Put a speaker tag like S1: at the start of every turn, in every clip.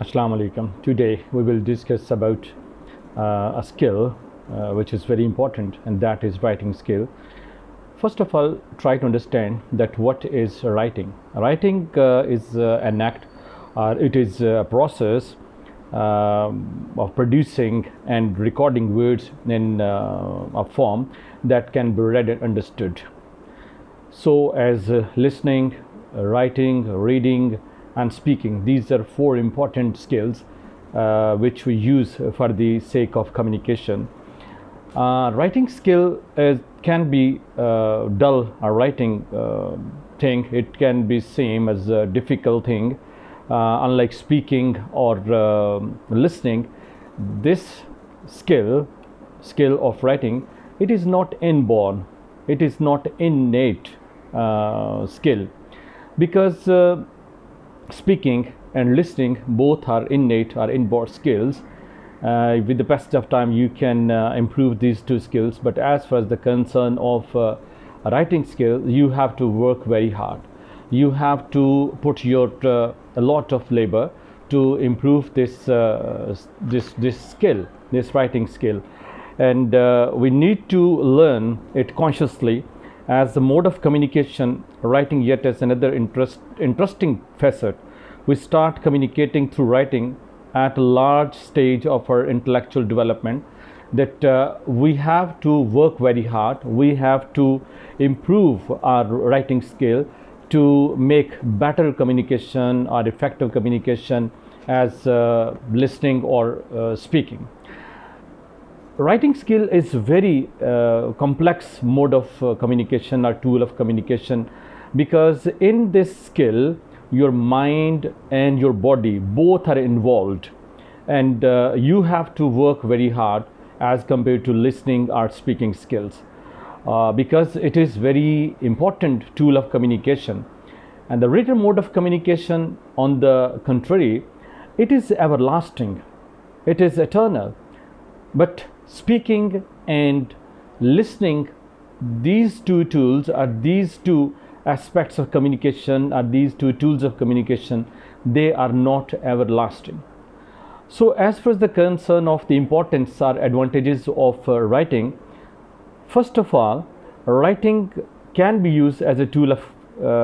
S1: Assalamu alaikum. Today we will discuss about a skill which is very important, and that is writing skill. First of all, try to understand that what is writing. Writing is an act, it is a process of producing and recording words in a form that can be read and understood. So as listening, writing, reading and speaking, these are four important skills which we use for the sake of communication. Writing skill can be dull. A writing thing, it can be same as a difficult thing, unlike speaking or listening. This skill of writing, it is not inborn, it is not innate skill, because speaking and listening both are innate or inborn skills. With the passage of time you can improve these two skills, but as far as the concern of writing skill, you have to work very hard. You have to put your a lot of labor to improve this skill, this writing skill, and we need to learn it consciously as a mode of communication. Writing yet as another interesting facet. We start communicating through writing at a large stage of our intellectual development, that we have to work very hard. We have to improve our writing skill to make better communication or effective communication as listening or speaking. Writing skill is very complex mode of communication or tool of communication, because in this skill your mind and your body both are involved, and you have to work very hard as compared to listening or speaking skills, because it is very important tool of communication. And the written mode of communication, on the contrary, it is everlasting, it is eternal. But speaking and listening, these two tools, are these two aspects of communication, are these two tools of communication, they are not everlasting. So as far as the concern of the importance or advantages of writing, first of all, writing can be used as a tool of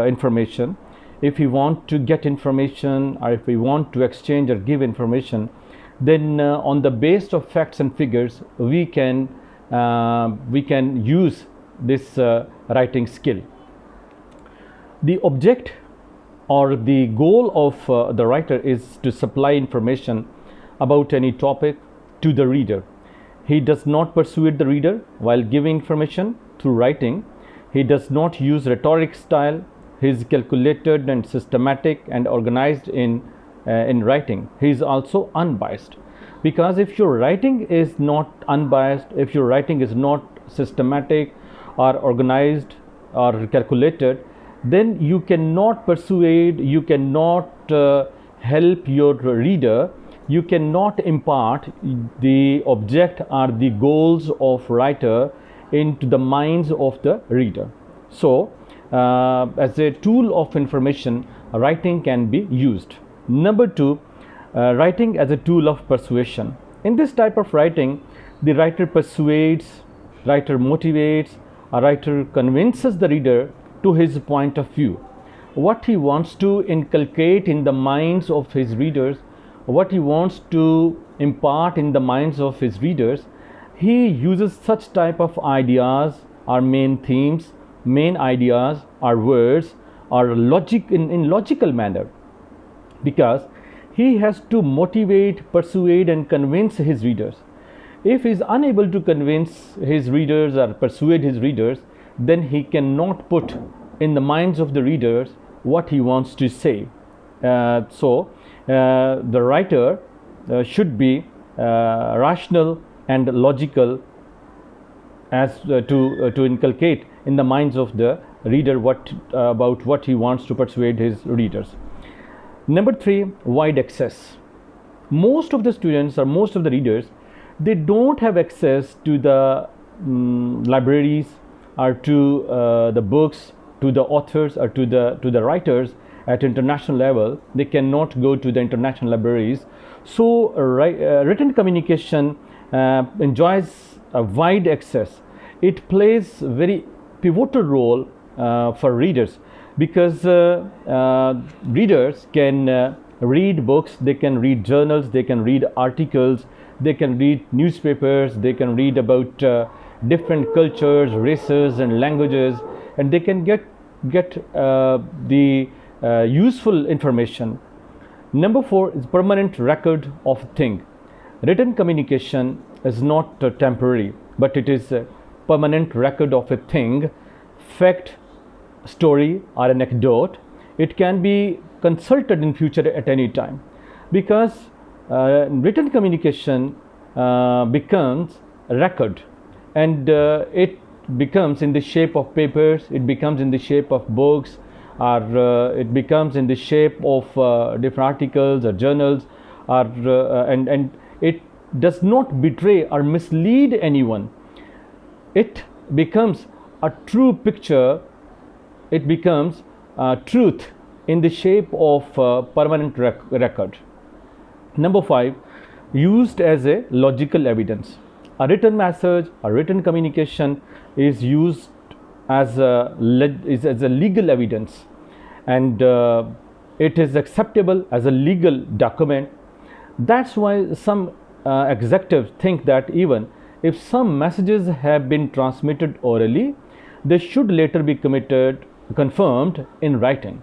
S1: information. If we want to get information, or if we want to exchange or give information, then on the base of facts and figures we can use this writing skill. The object or the goal of the writer is to supply information about any topic to the reader. He does not persuade the reader while giving information through writing. He does not use rhetoric style. He is calculated and systematic and organized in writing. He is also unbiased, because if your writing is not unbiased, if your writing is not systematic or organized or calculated, then you cannot persuade, you cannot help your reader, you cannot impart the object or the goals of writer into the minds of the reader. So as a tool of information, writing can be used. Number two, writing as a tool of persuasion. In this type of writing, the writer persuades, writer motivates, a writer convinces the reader to his point of view, what he wants to inculcate in the minds of his readers, what he wants to impart in the minds of his readers. He uses such type of ideas or main themes, main ideas or words or logic in logical manner, because he has to motivate, persuade and convince his readers. If he is unable to convince his readers or persuade his readers, then he cannot put in the minds of the readers what he wants to say. So the writer should be rational and logical, as to inculcate in the minds of the reader about what he wants to persuade his readers. Number three, wide access. Most of the students or most of the readers, they don't have access to the libraries or to the books, to the authors or to the writers at international level, they cannot go to the international libraries. So written communication enjoys a wide access. It plays a very pivotal role for readers, because readers can read books, they can read journals, they can read articles, they can read newspapers, they can read about different cultures, races and languages, and they can get the useful information. Number 4 is permanent record of thing. Written communication is not temporary, but it is a permanent record of a thing, fact, story or anecdote. It can be consulted in future at any time, because written communication becomes a record, and it becomes in the shape of papers, it becomes in the shape of books, or it becomes in the shape of different articles or journals, or and it does not betray or mislead anyone. It becomes a true picture, it becomes truth in the shape of permanent record. Number 5, used as a logical evidence. A written message, a written communication is used as a legal evidence, and it is acceptable as a legal document. That's why some executives think that even if some messages have been transmitted orally, they should later be confirmed in writing.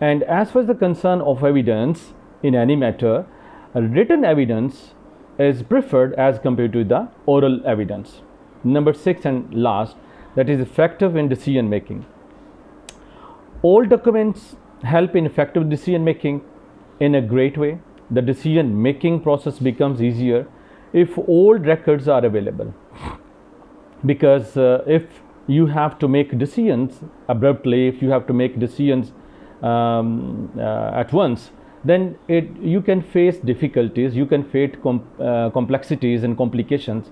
S1: And as far as the concern of evidence in any matter, written evidence is preferred as compared to the oral evidence. Number 6 and last, that is effective in decision making. All documents help in effective decision making in a great way. The decision making process becomes easier if all records are available, because if you have to make decisions abruptly, if you have to make decisions at once, then you can face difficulties, you can face complexities and complications.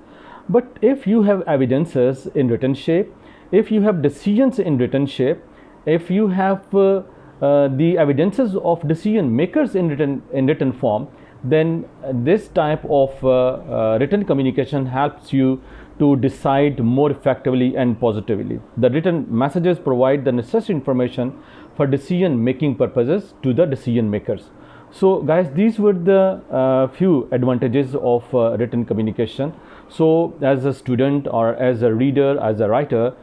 S1: But if you have evidences in written shape, if you have decisions in written shape, if you have the evidences of decision makers in written form, then this type of written communication helps you to decide more effectively and positively. The written messages provide the necessary information for decision making purposes to the decision makers. So guys, these were the few advantages of written communication. So as a student or as a reader, as a writer,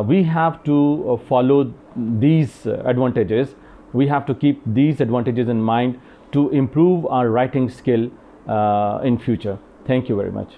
S1: we have to follow these advantages. We have to keep these advantages in mind to improve our writing skill in future. Thank you very much.